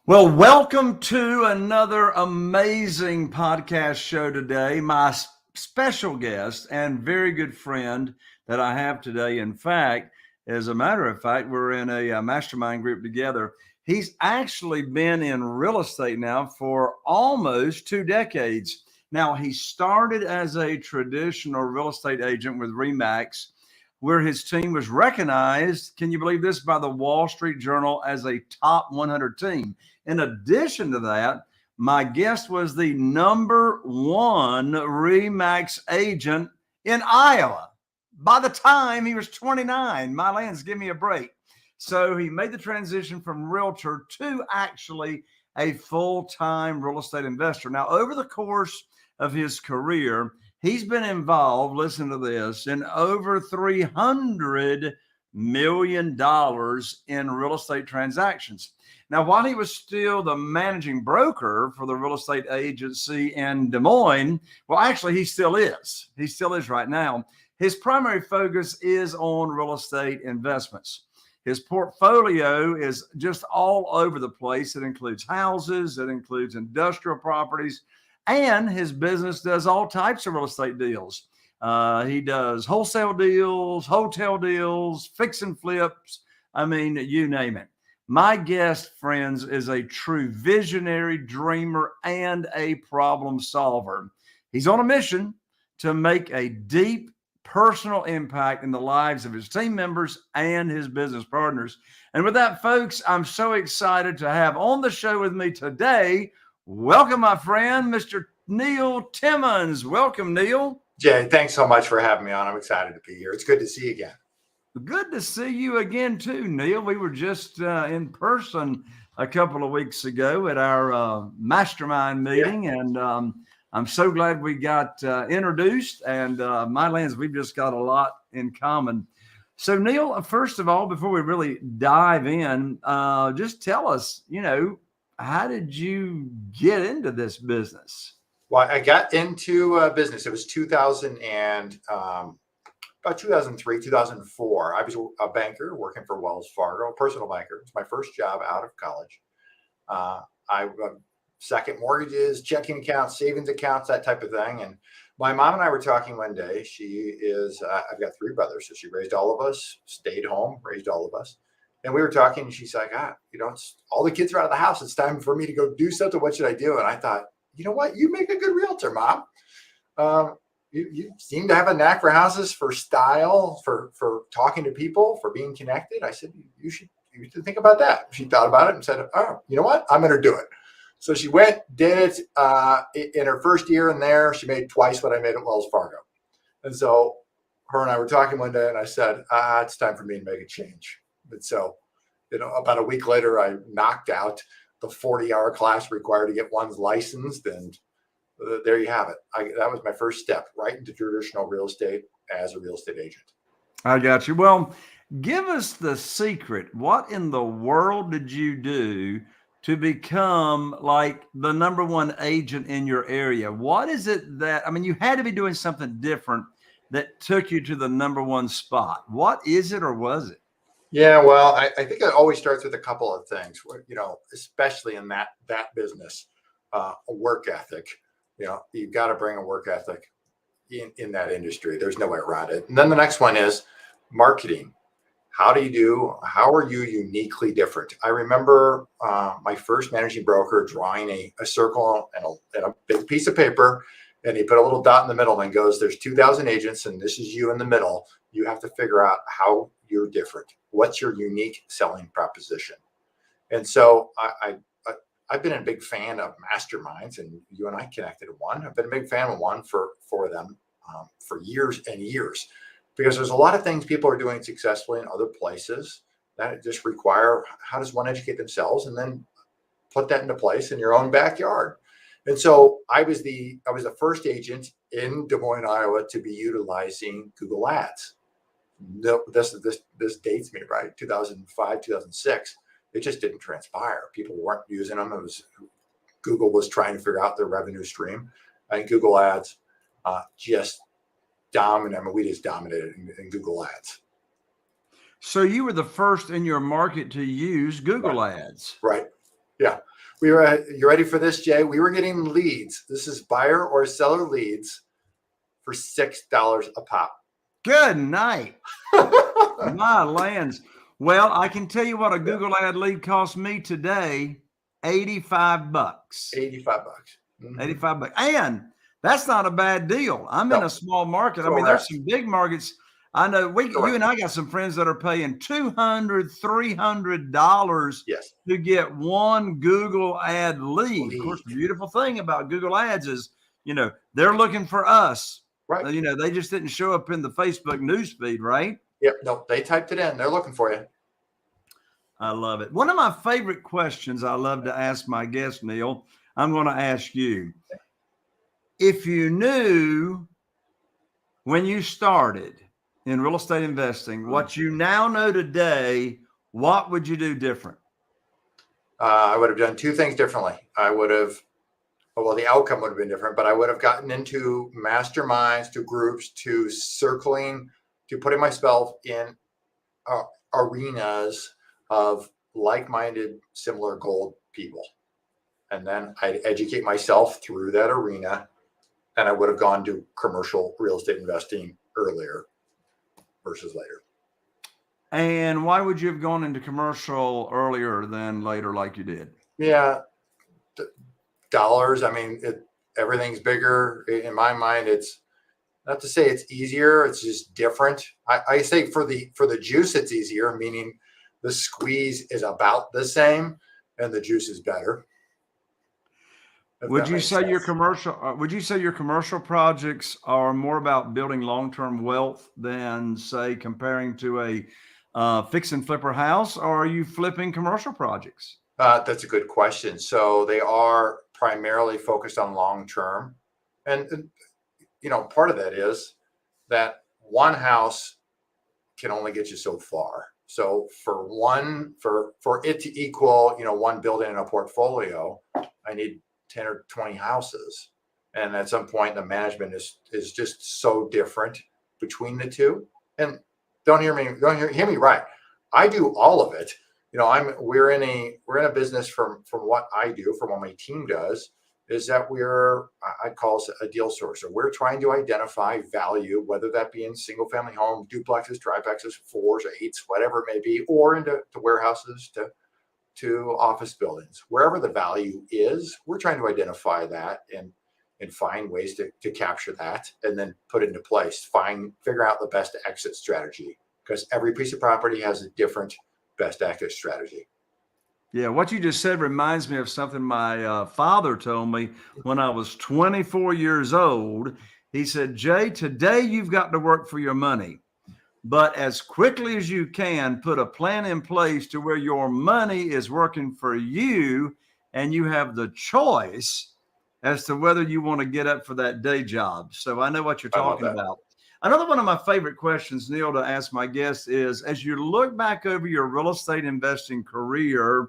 Well, welcome to another amazing podcast show today. My special guest and very good friend that I have today, in fact, as a matter of fact, we're in a mastermind group together. He's actually been in real estate now for almost 2 decades. Now, he started as a traditional real estate agent with Remax, where his team was recognized, can you believe this, by the Wall Street Journal as a top 100 team. In addition to that, my guest was the #1 Remax agent in Iowa by the time he was 29. My lands, give me a break. So he made the transition from realtor to actually a full-time real estate investor. Now, over the course of his career, he's been involved, listen to this, in over $300 million in real estate transactions. Now, while he was still the managing broker for the real estate agency in Des Moines, well, actually, he still is. He still is right now. His primary focus is on real estate investments. His portfolio is just all over the place. It includes houses, it includes industrial properties, and his business does all types of real estate deals. He does wholesale deals, hotel deals, fix and flips. I mean, you name it. My guest, friends, is a true visionary, dreamer, and a problem solver. He's on a mission to make a deep personal impact in the lives of his team members and his business partners. And with that, folks, I'm so excited to have on the show with me today, welcome, my friend, Mr. Neil Timmins. Welcome, Neil. Jay, thanks so much for having me on. I'm excited to be here. It's good to see you again. Good to see you again, too, Neil. We were just in person a couple of weeks ago at our mastermind meeting, and I'm so glad we got introduced. And my lands, we've just got a lot in common. So, Neil, first of all, before we really dive in, just tell us, how did you get into this business? Well, I got into business. It was about 2003, 2004. I was a banker working for Wells Fargo, a personal banker. It's my first job out of college. I second mortgages, checking accounts, savings accounts, that type of thing. And my mom and I were talking one day. I've got 3 brothers, so she raised all of us, stayed home, raised all of us. And we were talking, and she's like, all the kids are out of the house. It's time for me to go do something. What should I do? And I thought, you know what? You make a good realtor, Mom. You seem to have a knack for houses, for style, for talking to people, for being connected. I said, you should think about that. She thought about it and said, oh, you know what? I'm going to do it. So she went, did it. In her first year in there, she made twice what I made at Wells Fargo. And so her and I were talking one day, and I said, it's time for me to make a change. And so, about a week later, I knocked out the 40-hour class required to get one's licensed, and there you have it. That was my first step right into traditional real estate as a real estate agent. I got you. Well, give us the secret. What in the world did you do to become like the #1 agent in your area? What is it you had to be doing something different that took you to the #1 spot. What is it, or was it? Yeah, well, I think it always starts with a couple of things, especially in that business, a work ethic. You've got to bring a work ethic in that industry. There's no way around it. And then the next one is marketing. How are you uniquely different? I remember my first managing broker drawing a circle and a big piece of paper, and he put a little dot in the middle and goes, there's 2,000 agents, and this is you in the middle. You have to figure out how you're different. What's your unique selling proposition? And so I've been a big fan of masterminds, and you and I connected in one. I've been a big fan of one for them for years and years, because there's a lot of things people are doing successfully in other places that just require, how does one educate themselves and then put that into place in your own backyard? And so I was the first agent in Des Moines, Iowa, to be utilizing Google Ads. This dates me, right? 2005, 2006. It just didn't transpire. People weren't using them. Google was trying to figure out their revenue stream, and Google Ads just dominated. We just dominated in Google Ads. So you were the first in your market to use Google Ads. Right. Yeah. You ready for this, Jay? We were getting leads. This is buyer or seller leads for $6 a pop. Good night. My lands. Well, I can tell you what a Google ad lead cost me today, $85. $85. Mm-hmm. $85. And that's not a bad deal. I'm in a small market. Correct. I mean, there's some big markets. I know you and I got some friends that are paying $200, $300 to get one Google ad lead. Of course, the beautiful thing about Google ads is, they're looking for us. Right. They just didn't show up in the Facebook news feed, right? Yep. No, they typed it in. They're looking for you. I love it. One of my favorite questions I love to ask my guest, Neil, I'm going to ask you. If you knew when you started in real estate investing what you now know today, what would you do different? I would have done two things differently. The outcome would have been different, but I would have gotten into masterminds, to groups, to circling, to putting myself in arenas of like-minded, similar goal people. And then I'd educate myself through that arena, and I would have gone to commercial real estate investing earlier versus later. And why would you have gone into commercial earlier than later like you did? Yeah. Dollars. I mean, everything's bigger. In my mind, it's not to say it's easier. It's just different. I say for the juice, it's easier, meaning the squeeze is about the same and the juice is better. Would you say your commercial projects are more about building long-term wealth than, say, comparing to a fix and flipper house, or are you flipping commercial projects? That's a good question. So they are primarily focused on long-term, and part of that is that one house can only get you so far. So for it to equal, one building in a portfolio, I need 10 or 20 houses. And at some point, the management is just so different between the two. And don't hear me right. I do all of it. We're in a business from what I do, from what my team does, is that I'd call us a deal sourcer. We're trying to identify value, whether that be in single family home, duplexes, triplexes, 4s, 8s, whatever it may be, or into warehouses, to office buildings. Wherever the value is, we're trying to identify that and find ways to capture that and then put it into place. Figure out the best exit strategy, because every piece of property has a different best exit strategy. Yeah, what you just said reminds me of something my father told me when I was 24 years old. He said, Jay, today you've got to work for your money, but as quickly as you can, put a plan in place to where your money is working for you and you have the choice as to whether you want to get up for that day job. So I know what you're talking about. Another one of my favorite questions, Neil, to ask my guests is, as you look back over your real estate investing career,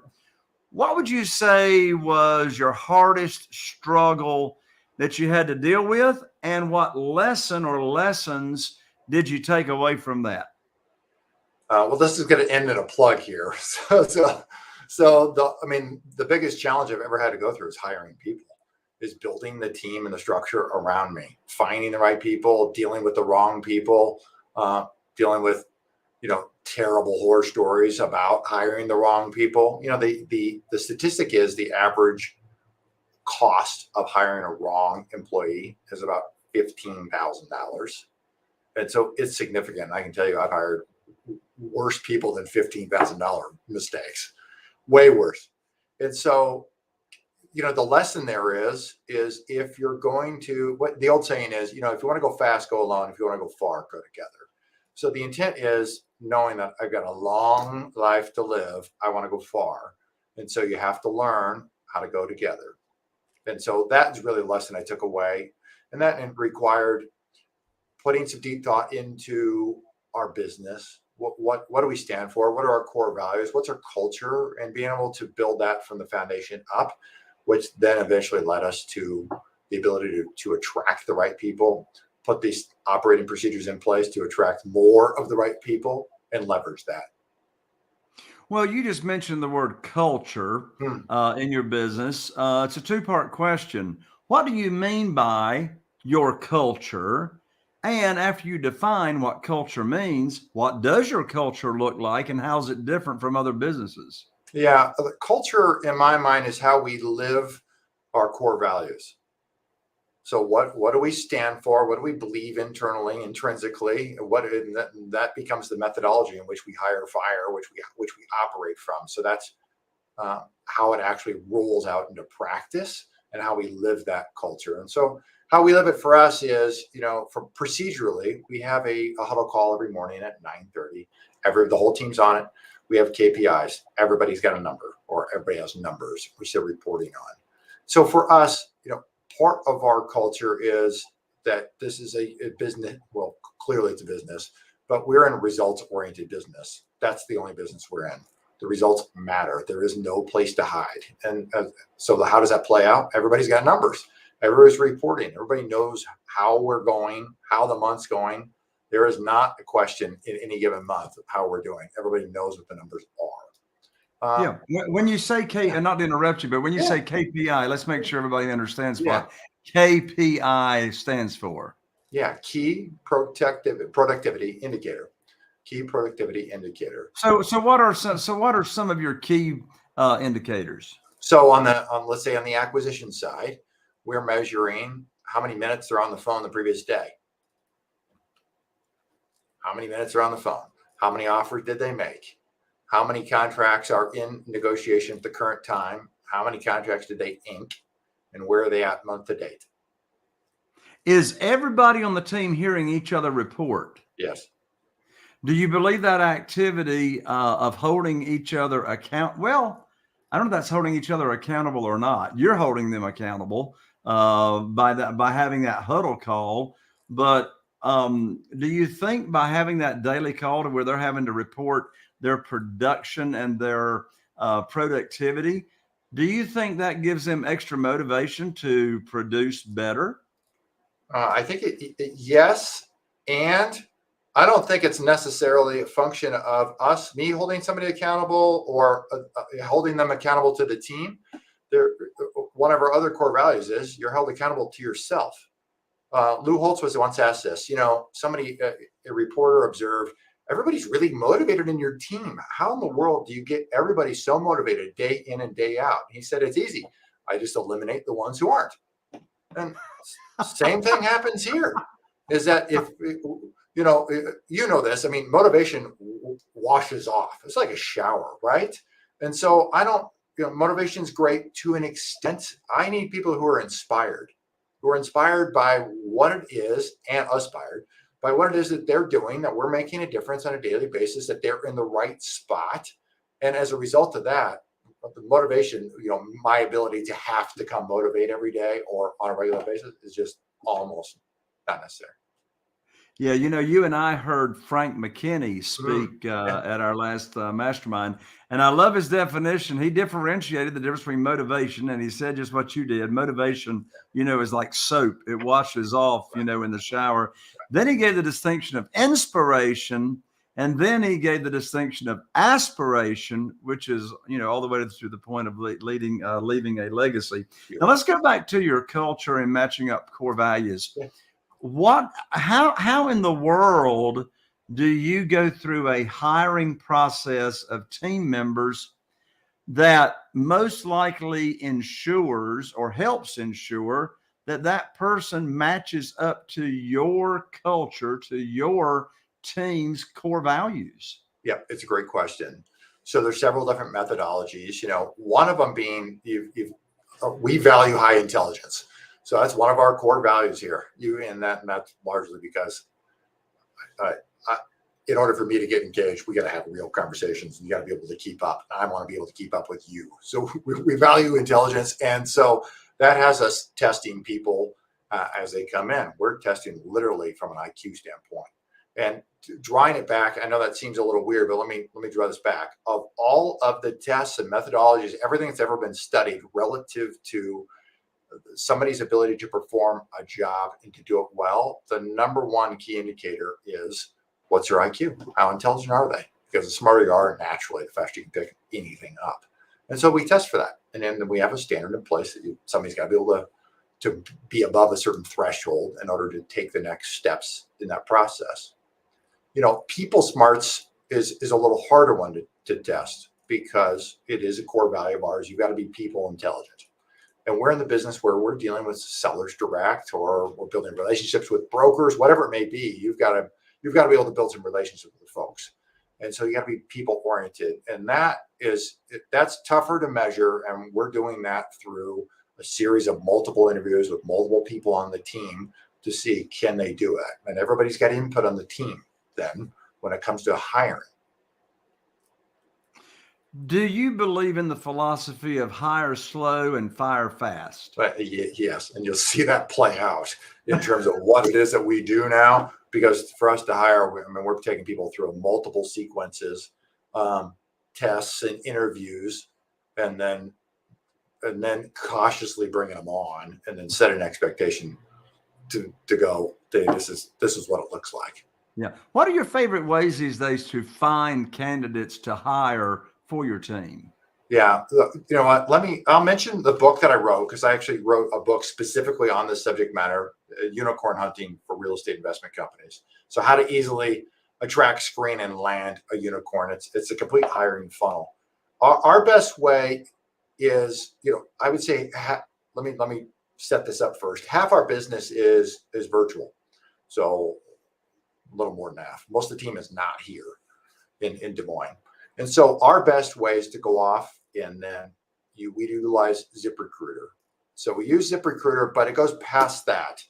what would you say was your hardest struggle that you had to deal with? And what lesson or lessons did you take away from that? Well, this is going to end in a plug here. The biggest challenge I've ever had to go through is hiring people. Is building the team and the structure around me, finding the right people, dealing with the wrong people, dealing with, terrible horror stories about hiring the wrong people. The statistic is the average cost of hiring a wrong employee is about $15,000. And so it's significant. I can tell you, I've hired worse people than $15,000 mistakes, way worse. And so, the lesson there is if you're going to, what the old saying is, if you want to go fast, go alone. If you want to go far, go together. So the intent is knowing that I've got a long life to live. I want to go far. And so you have to learn how to go together. And so that's really the lesson I took away. And that required putting some deep thought into our business. What do we stand for? What are our core values? What's our culture? And being able to build that from the foundation up, which then eventually led us to the ability to attract the right people, put these operating procedures in place to attract more of the right people and leverage that. Well, you just mentioned the word culture Hmm. in your business. It's a two-part question. What do you mean by your culture? And after you define what culture means, what does your culture look like and how's it different from other businesses? Yeah, the culture in my mind is how we live our core values. So what do we stand for? What do we believe internally, intrinsically? And that becomes the methodology in which we hire, fire, which we operate from. So that's how it actually rolls out into practice and how we live that culture. And so how we live it for us is, for procedurally, we have a huddle call every morning at 9:30. The whole team's on it. We have KPIs. Everybody's got a number, or everybody has numbers which they're reporting on. So for us, part of our culture is that this is a business. Well, clearly it's a business, but we're in a results-oriented business. That's the only business we're in. The results matter. There is no place to hide. And so how does that play out? Everybody's got numbers. Everybody's reporting. Everybody knows how we're going, how the month's going. There is not a question in any given month of how we're doing. Everybody knows what the numbers are. Yeah. When you say and not to interrupt you, but when you Yeah. say KPI, let's make sure everybody understands Yeah. what KPI stands for. Yeah. Key productivity indicator. Key productivity indicator. So what are some of your key indicators? So let's say on the acquisition side, we're measuring how many minutes they're on the phone the previous day. How many minutes are on the phone? How many offers did they make? How many contracts are in negotiation at the current time? How many contracts did they ink? And where are they at month to date? Is everybody on the team hearing each other report? Yes. Do you believe that activity of holding each other well, I don't know if that's holding each other accountable or not. You're holding them accountable by having that huddle call. But do you think by having that daily call to where they're having to report their production and their productivity, do you think that gives them extra motivation to produce better? I think yes. And I don't think it's necessarily a function of me holding somebody accountable or holding them accountable to the team. One of our other core values is you're held accountable to yourself. Lou Holtz was once asked this, a reporter observed, everybody's really motivated in your team. How in the world do you get everybody so motivated day in and day out? And he said, it's easy. I just eliminate the ones who aren't. And same thing happens here is that if, this, I mean, motivation washes off. It's like a shower, right? And so motivation is great to an extent. I need people who are inspired by what it is and aspired by what it is that they're doing, that we're making a difference on a daily basis, that they're in the right spot. And as a result of that, the motivation, my ability to have to come motivate every day or on a regular basis is just almost not necessary. Yeah, you and I heard Frank McKinney speak Yeah. at our last mastermind, and I love his definition. He differentiated the difference between motivation, and he said just what you did. Motivation, is like soap; it washes off, in the shower. Then he gave the distinction of inspiration, and then he gave the distinction of aspiration, which is, all the way through the point of leaving a legacy. Now let's go back to your culture and matching up core values. Yeah. How in the world do you go through a hiring process of team members that most likely ensures or helps ensure that person matches up to your culture, to your team's core values? Yeah, it's a great question. So there's several different methodologies. One of them being we value high intelligence. So that's one of our core values here. And that's largely because in order for me to get engaged, we got to have real conversations, and you got to be able to keep up. I want to be able to keep up with you. So we value intelligence, and so that has us testing people as they come in. We're testing literally from an IQ standpoint. And drawing it back, I know that seems a little weird, but let me draw this back. Of all of the tests and methodologies, everything that's ever been studied relative to somebody's ability to perform a job and to do it well, the number one key indicator is what's your IQ? How intelligent are they? because the smarter you are, naturally, the faster you can pick anything up. And so we test for that. And then we have a standard in place that somebody's got to be able to be above a certain threshold in order to take the next steps in that process. People smarts is a little harder one to test because it is a core value of ours. You've got to be people intelligent. And we're in the business where we're dealing with sellers direct, or we're building relationships with brokers, whatever it may be. You've got to be able to build some relationships with folks. And so you got to be people oriented. And that's tougher to measure. And we're doing that through a series of multiple interviews with multiple people on the team to see, can they do it? And everybody's got input on the team then when it comes to hiring. Do you believe in the philosophy of hire slow and fire fast? Yes. And you'll see that play out in terms of what it is that we do now, because for us to hire, we're taking people through multiple sequences, tests and interviews, and then cautiously bringing them on, and then set an expectation to go, this is what it looks like. Yeah. What are your favorite ways these days to find candidates to hire for your team? Yeah. You know what? I'll mention the book that I wrote, because I actually wrote a book specifically on this subject matter, unicorn hunting for real estate investment companies. So how to easily attract, screen, and land a unicorn. It's a complete hiring funnel. Our best way is, I would say, let me set this up first. Half our business is virtual. So a little more than half. Most of the team is not here in Des Moines. And so our best way is to go off, and then we utilize ZipRecruiter. So we use ZipRecruiter, but it goes past that,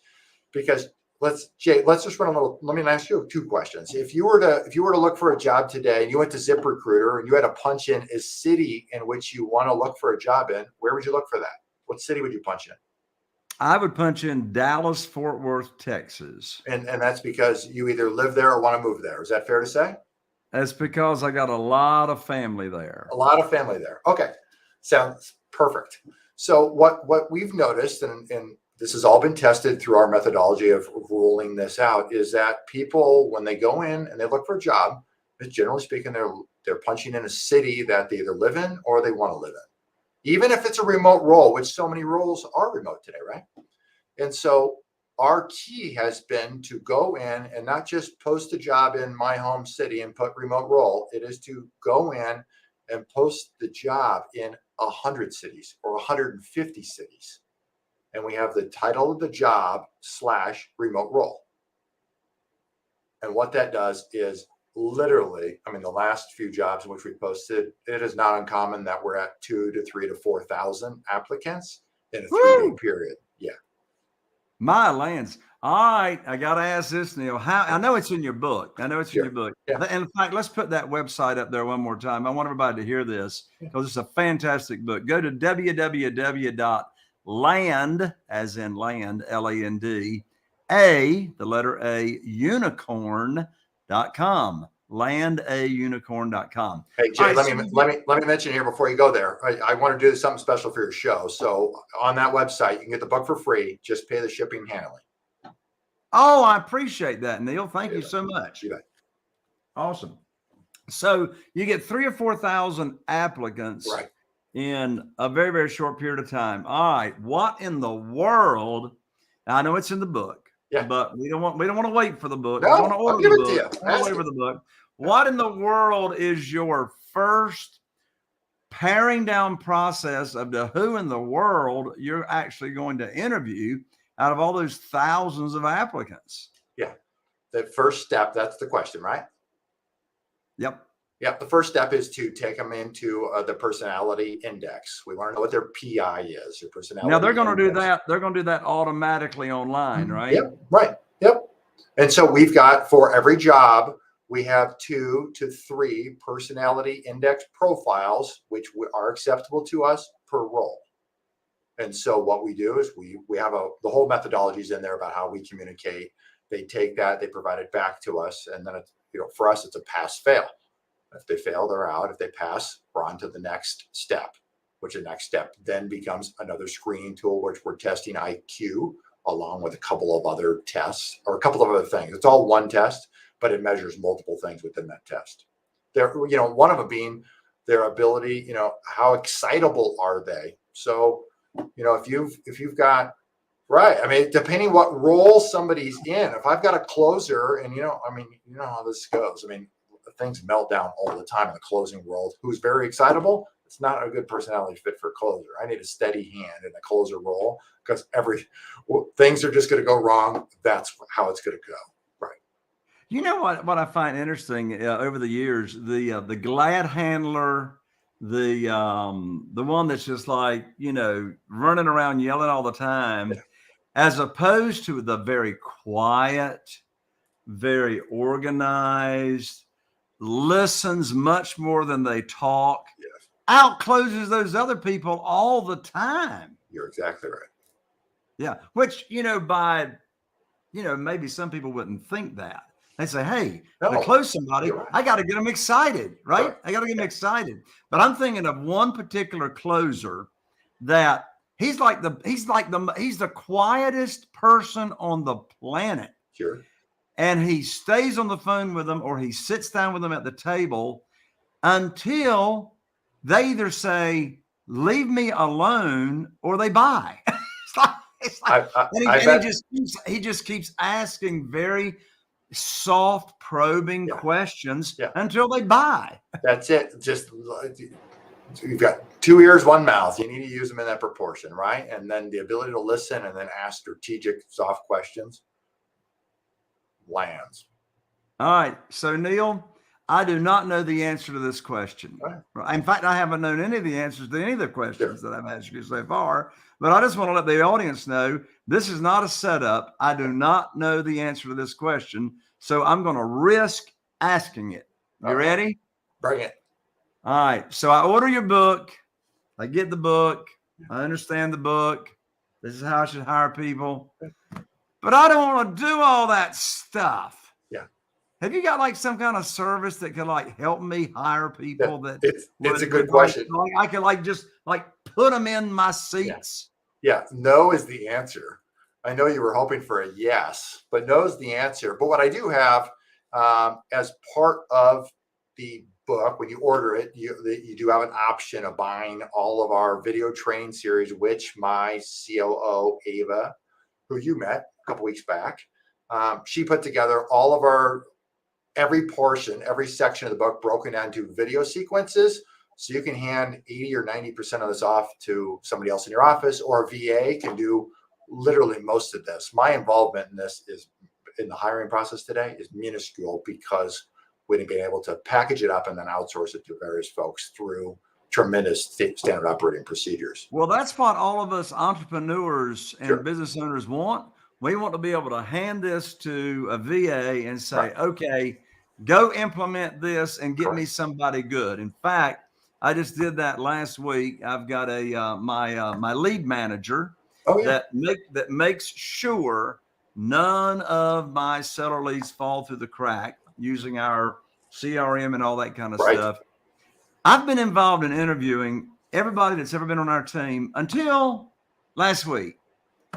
because let's just run a little. Let me ask you two questions. If you were to look for a job today, and you went to ZipRecruiter and you had to punch in a city in which you want to look for a job in, where would you look for that? What city would you punch in? I would punch in Dallas, Fort Worth, Texas. And that's because you either live there or want to move there. Is that fair to say? That's because I got a lot of family there. A lot of family there. Okay. Sounds perfect. So what we've noticed, and this has all been tested through our methodology of rolling this out, is that people, when they go in and they look for a job, generally speaking, they're punching in a city that they either live in or they want to live in. Even if it's a remote role, which so many roles are remote today, right? And so our key has been to go in and not just post a job in my home city and put remote role. It is to go in and post the job in 100 cities or 150 cities. And we have the title of the job / remote role. And what that does is, literally, the last few jobs in which we posted, it is not uncommon that we're at 2,000 to 3,000 to 4,000 applicants in a 3-day period. Yeah. My lands. All right. I got to ask this, Neil. I know it's in your book. In your book. Yeah. And in fact, let's put that website up there one more time. I want everybody to hear this, because it's a fantastic book. Go to www.land, as in land, LAND, the letter A, unicorn.com. landaunicorn.com. Hey Jay, let me mention here before you go there. I want to do something special for your show. So on that website, you can get the book for free. Just pay the shipping and handling. Oh, I appreciate that, Neil. Thank you so much. You bet. Awesome. So you get 3,000 or 4,000 applicants, right, in a very, very short period of time. All right. What in the world? I know it's in the book. Yeah. But we don't want to wait for the book. No, we want to order the book. Wait for the book. What in the world is your first paring down process of who in the world you're actually going to interview out of all those thousands of applicants? Yeah. The first step, that's the question, right? Yep. Yep. The first step is to take them into the personality index. We want to know what their PI is, your personality. Now they're going to do that. They're going to do that automatically online, right? Yep. Right. Yep. And so we've got, for every job, we have 2 to 3 personality index profiles, which are acceptable to us per role. And so what we do is we have the whole methodology is in there about how we communicate. They take that, they provide it back to us, and then it's, for us, it's a pass-fail. If they fail, they're out. If they pass, we're on to the next step, which the next step then becomes another screening tool, which we're testing IQ along with a couple of other tests or a couple of other things. It's all one test, but it measures multiple things within that test. one of them being their ability, how excitable are they? So, if you've got, right. I mean, depending what role somebody's in, if I've got a closer and, how this goes. I mean, things melt down all the time in the closing world. Who's very excitable? It's not a good personality fit for a closer. I need a steady hand in a closer role because things are just going to go wrong. That's how it's going to go. Right. You know what I find interesting over the years, the glad handler, the one that's just like, running around yelling all the time, as opposed to the very quiet, very organized, listens much more than they talk, outcloses those other people all the time. You're exactly right. Yeah. Which, maybe some people wouldn't think that. They say, hey, to close somebody, right, I got to get them excited, right? I got to get them excited. But I'm thinking of one particular closer that he's the quietest person on the planet. Sure. And he stays on the phone with them or he sits down with them at the table until they either say, leave me alone, or they buy. He just keeps asking very soft, probing questions until they buy. That's it. Just you've got 2 ears, 1 mouth. You need to use them in that proportion, right? And then the ability to listen and then ask strategic, soft questions lands. All right. So, Neil, I do not know the answer to this question. Right. In fact, I haven't known any of the answers to any of the questions that I've asked you so far. But I just want to let the audience know this is not a setup. I do not know the answer to this question. So I'm going to risk asking it. You ready? Bring it. All right. So I order your book. I get the book. I understand the book. This is how I should hire people. But I don't want to do all that stuff. Yeah. Have you got like some kind of service that could like help me hire people? It's a good question. I could just put them in my seats. Yeah. No is the answer. I know you were hoping for a yes, but no is the answer. But what I do have as part of the book, when you order it, you do have an option of buying all of our video training series, which my COO, Ava, who you met a couple weeks back, she put together all of every section of the book broken down into video sequences. So you can hand 80 or 90% of this off to somebody else in your office, or a VA can do literally most of this. My involvement in this in the hiring process today is minuscule because we've been able to package it up and then outsource it to various folks through tremendous standard operating procedures. Well, that's what all of us entrepreneurs and business owners want. We want to be able to hand this to a VA and say, okay, go implement this and get me somebody good. In fact, I just did that last week. I've got my lead manager that makes sure none of my seller leads fall through the crack using our CRM and all that kind of stuff. I've been involved in interviewing everybody that's ever been on our team until last week.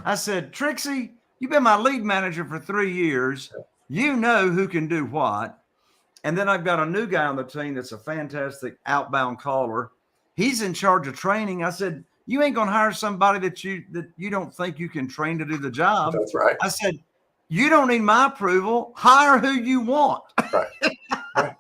I said, Trixie, you've been my lead manager for 3 years. You know who can do what. And then I've got a new guy on the team that's a fantastic outbound caller. He's in charge of training. I said, you ain't going to hire somebody that you don't think you can train to do the job. That's right. I said, you don't need my approval. Hire who you want. Right.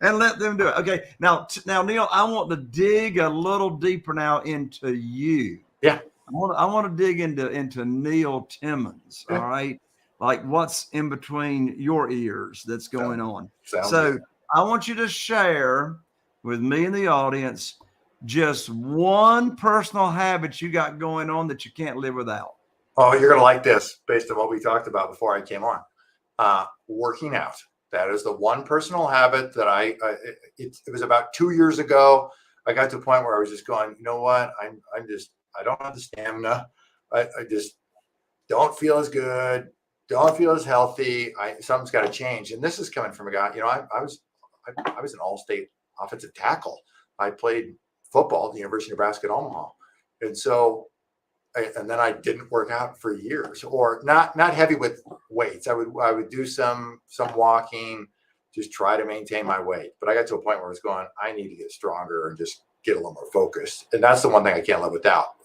And let them do it. Okay. Now, Neil, I want to dig a little deeper now into you. Yeah. I want to dig into Neil Timmins. All right. Like what's in between your ears that's going on. So good. I want you to share with me and the audience just one personal habit you got going on that you can't live without. Oh, you're going to like this based on what we talked about before I came on. Working out. That is the one personal habit that it was about 2 years ago. I got to a point where I was just going, you know what? I don't have the stamina. I just don't feel as good. Don't feel as healthy. Something's got to change. And this is coming from a guy, I was an all-state offensive tackle. I played football at the University of Nebraska at Omaha. And so, and then I didn't work out for years, or not heavy with weights. I would do some walking, just try to maintain my weight. But I got to a point where I was going, I need to get stronger and just get a little more focused. And that's the one thing I can't live without.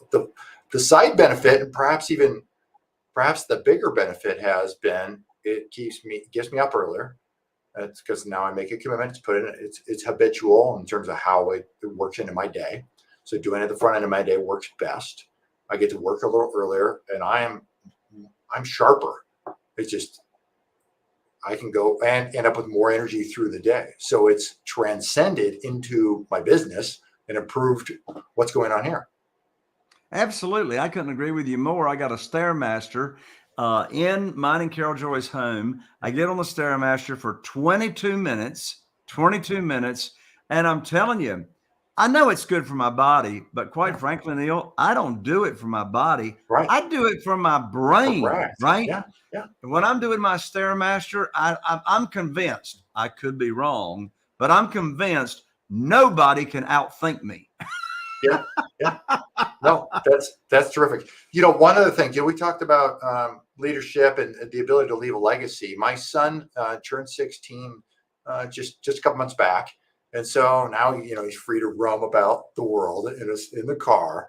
The side benefit, and perhaps the bigger benefit, has been it gets me up earlier. That's because now I make a commitment to put in. It's habitual in terms of how it works into my day. So doing it at the front end of my day works best. I get to work a little earlier, and I'm sharper. It's just I can go and end up with more energy through the day. So it's transcended into my business and improved what's going on here. Absolutely. I couldn't agree with you more. I got a Stairmaster in mine and Carol Joy's home. I get on the Stairmaster for 22 minutes. And I'm telling you, I know it's good for my body, but quite frankly, Neil, I don't do it for my body. Right. I do it for my brain, Correct. right? Yeah. When I'm doing my Stairmaster, I'm convinced, I could be wrong, but I'm convinced nobody can outthink me. Yeah. No, that's terrific. One other thing, we talked about leadership and the ability to leave a legacy. My son turned 16 just a couple months back. And so now, he's free to roam about the world in the car.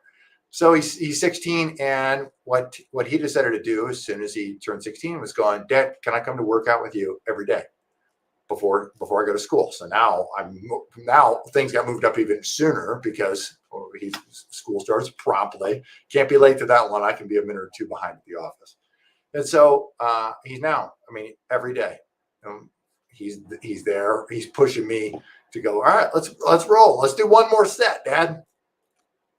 So he's 16. And what he decided to do as soon as he turned 16 was going, Dad, can I come to work out with you every day before I go to school? So now things got moved up even sooner because school starts promptly. Can't be late to that one. I can be a minute or two behind at the office. And so he's now, every day he's there. He's pushing me to go, all right, let's roll. Let's do one more set, Dad.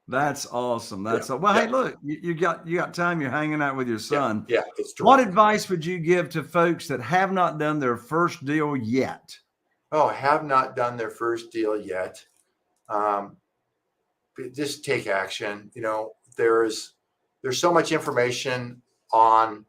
That's awesome. Hey, look, you got time. You're hanging out with your son. Yeah, it's true. What advice would you give to folks that have not done their first deal yet? Oh, have not done their first deal yet. Just take action. There's so much information on,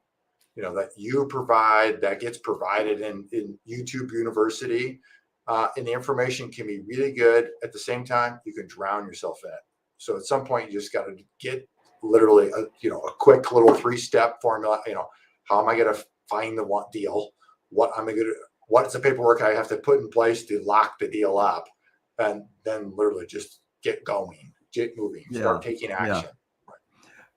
that you provide, that gets provided in YouTube University. And the information can be really good. At the same time, you can drown yourself in it. So at some point, you just got to get literally a quick little 3-step formula. How am I going to find the one deal? What's the paperwork I have to put in place to lock the deal up? And then literally just get going, get moving, start taking action. Yeah.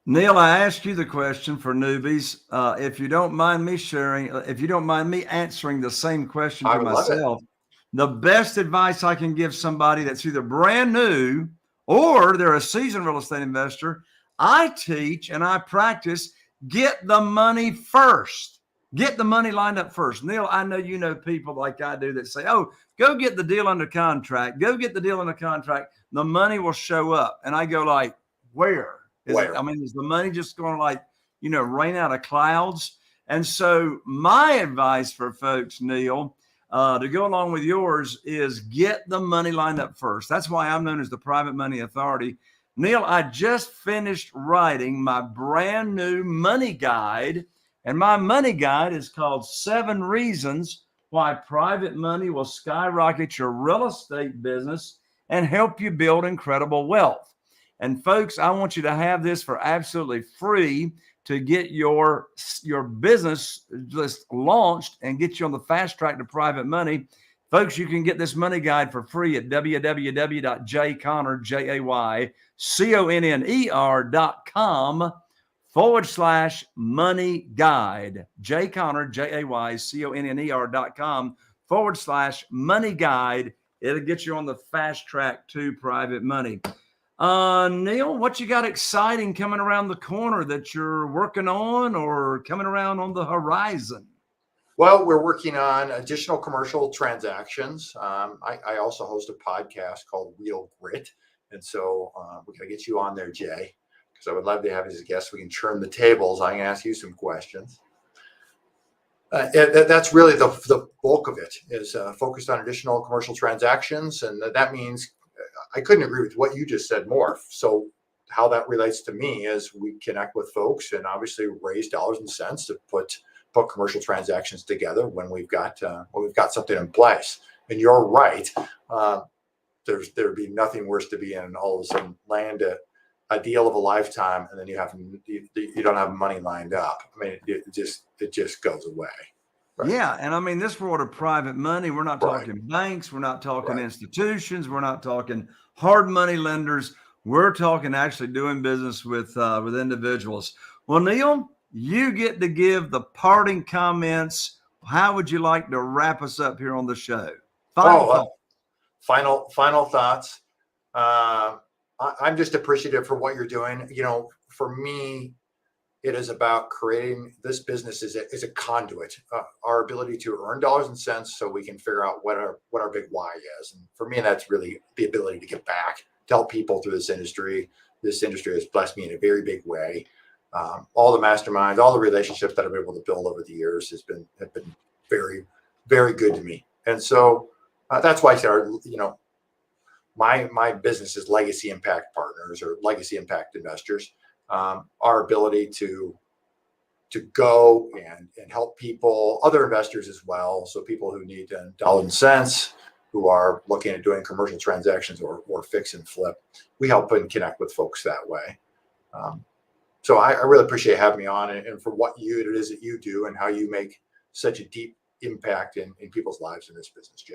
Neil, I asked you the question for newbies. If you don't mind me answering the same question to myself, the best advice I can give somebody that's either brand new or they're a seasoned real estate investor, I teach and I practice, get the money first. Get the money lined up first. Neil, I know you know people like I do that say, oh, go get the deal under contract. Go get the deal under contract. The money will show up. And I go like, where? Is the money just going to rain out of clouds? And so my advice for folks, Neil, to go along with yours is get the money lined up first. That's why I'm known as the Private Money Authority. Neil, I just finished writing my brand new money guide, and my money guide is called 7 Reasons Why Private Money Will Skyrocket Your Real Estate Business and Help You Build Incredible Wealth. And folks, I want you to have this for absolutely free to get your business just launched and get you on the fast track to private money. Folks, you can get this money guide for free at www.jayconner.com/money guide. jayconner.com/money guide. It'll get you on the fast track to private money. Neil, what you got exciting coming around the corner that you're working on or coming around on the horizon? Well, we're working on additional commercial transactions. I also host a podcast called Real Grit. And so we're going to get you on there, Jay, because I would love to have you as a guest. We can turn the tables. I can ask you some questions. That's really the bulk of it is focused on additional commercial transactions. And that means I couldn't agree with what you just said more. So how that relates to me is we connect with folks and obviously raise dollars and cents to put commercial transactions together when we've got something in place. And you're right. There'd be nothing worse to be in all of a sudden land a deal of a lifetime, and then you don't have money lined up. It just goes away. Right. Yeah. And I mean, this world of private money, we're not Right. talking banks, we're not talking Right. institutions, we're not talking hard money lenders. We're talking actually doing business with individuals. Well, Neil, you get to give the parting comments. How would you like to wrap us up here on the show? Final thought. Final thoughts. I'm just appreciative for what you're doing. For me, it is about creating this business is a conduit, our ability to earn dollars and cents, so we can figure out what our big why is. And for me, that's really the ability to give back, tell people through this industry. This industry has blessed me in a very big way. All the masterminds, all the relationships that I've been able to build over the years have been very, very good to me. And so that's why I started, my business is Legacy Impact Partners, or Legacy Impact Investors. Our ability to go and help people, other investors as well. So people who need dollars and cents, who are looking at doing commercial transactions or fix and flip, we help and connect with folks that way. So I really appreciate having me on, and for what it is that you do and how you make such a deep impact in people's lives in this business, Jay.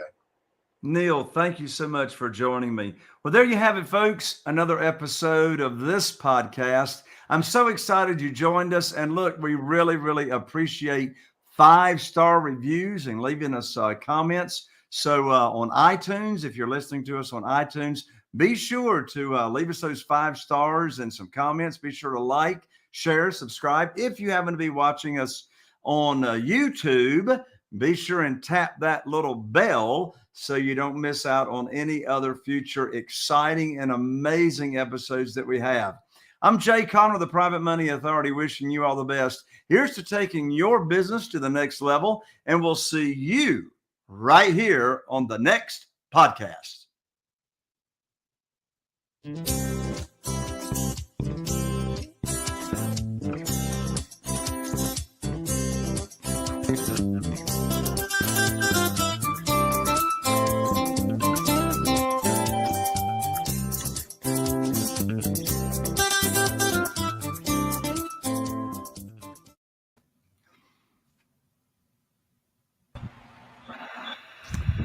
Neil, thank you so much for joining me. Well, there you have it, folks. Another episode of this podcast. I'm so excited you joined us. And look, we really, really appreciate 5-star reviews and leaving us comments. So on iTunes, if you're listening to us on iTunes, be sure to leave us those 5 stars and some comments. Be sure to like, share, subscribe. If you happen to be watching us on YouTube, be sure and tap that little bell so you don't miss out on any other future exciting and amazing episodes that we have. I'm Jay Connor, the Private Money Authority, wishing you all the best. Here's to taking your business to the next level, and we'll see you right here on the next podcast.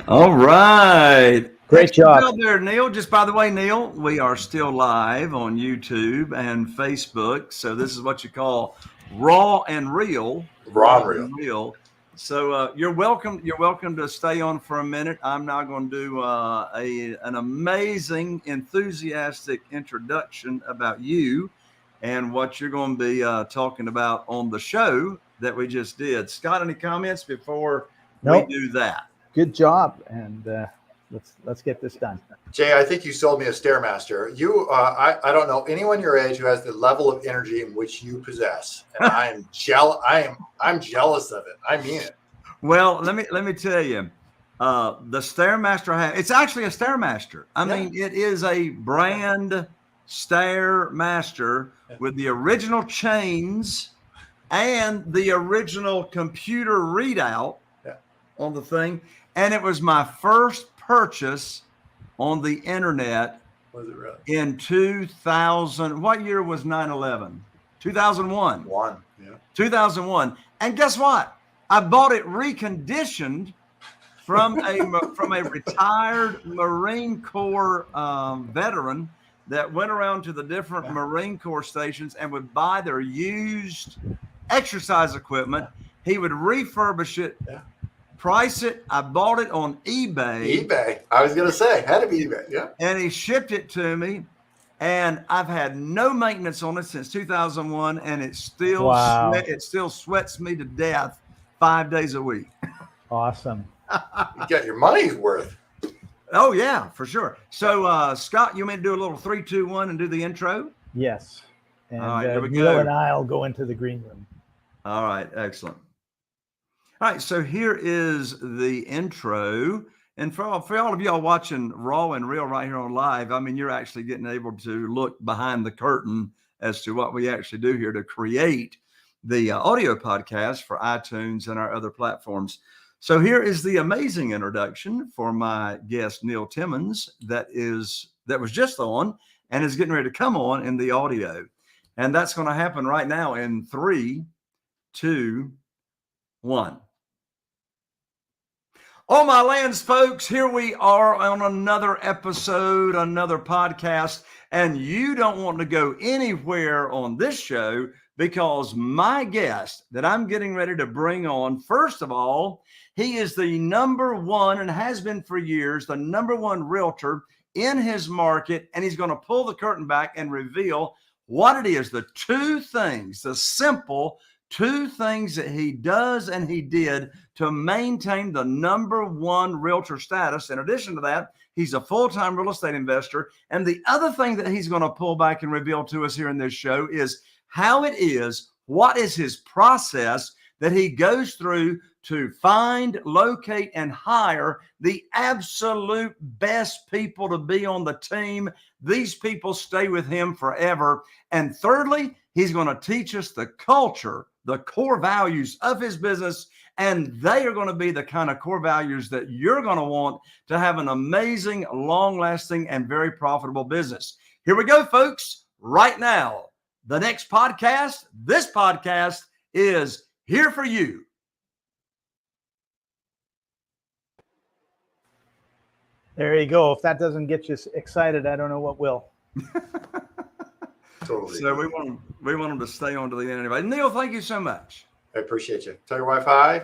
All right. Great job. Well, there, Neil. Just by the way, Neil, we are still live on YouTube and Facebook. So this is what you call raw and real. Raw and real. So you're welcome. You're welcome to stay on for a minute. I'm now going to do an amazing, enthusiastic introduction about you and what you're going to be talking about on the show that we just did. Scott, any comments before we do that? Good job, and let's get this done. Jay, I think you sold me a Stairmaster. I don't know anyone your age who has the level of energy in which you possess, and I am jealous. I'm jealous of it. I mean it. Well, let me tell you, the Stairmaster it's actually a Stairmaster. I mean, it is a brand Stairmaster with the original chains and the original computer readout on the thing. And it was my first purchase on the internet. Was it really? In 2000. What year was 9/11? 2001. 2001. And guess what? I bought it reconditioned from a retired Marine Corps veteran that went around to the different Marine Corps stations and would buy their used exercise equipment. He would refurbish it. Price it. I bought it on eBay. I was going to say, had to be eBay. Yeah. And he shipped it to me, and I've had no maintenance on it since 2001, and it still sweats me to death 5 days a week. Awesome. You get your money's worth. Oh yeah, for sure. So Scott, you want me to do a little 3, 2, 1 and do the intro? Yes. And all right, here we Neil go. and I'll go into the green room. All right, excellent. All right, so here is the intro. And for all of y'all watching Raw and Real right here on live, I mean, you're actually getting able to look behind the curtain as to what we actually do here to create the audio podcast for iTunes and our other platforms. So here is the amazing introduction for my guest, Neil Timmins, that was just on and is getting ready to come on in the audio. And that's going to happen right now in 3, 2, 1. Oh, my lands, folks, here we are on another episode, another podcast, and you don't want to go anywhere on this show because my guest that I'm getting ready to bring on, first of all, he is the number one and has been for years, the number one realtor in his market, and he's going to pull the curtain back and reveal what it is, the two things, the simple two things that he does and he did to maintain the number one realtor status. In addition to that, he's a full-time real estate investor. And the other thing that he's going to pull back and reveal to us here in this show is how it is, what is his process that he goes through to find, locate, and hire the absolute best people to be on the team. These people stay with him forever. And thirdly, he's going to teach us the culture, the core values of his business, and they are going to be the kind of core values that you're going to want to have an amazing, long-lasting, and very profitable business. Here we go, folks, right now. The next podcast, this podcast is here for you. There you go. If that doesn't get you excited, I don't know what will. Totally. So we want them to stay on to the end anyway. Neil, thank you so much. I appreciate you. Tell your wife hi.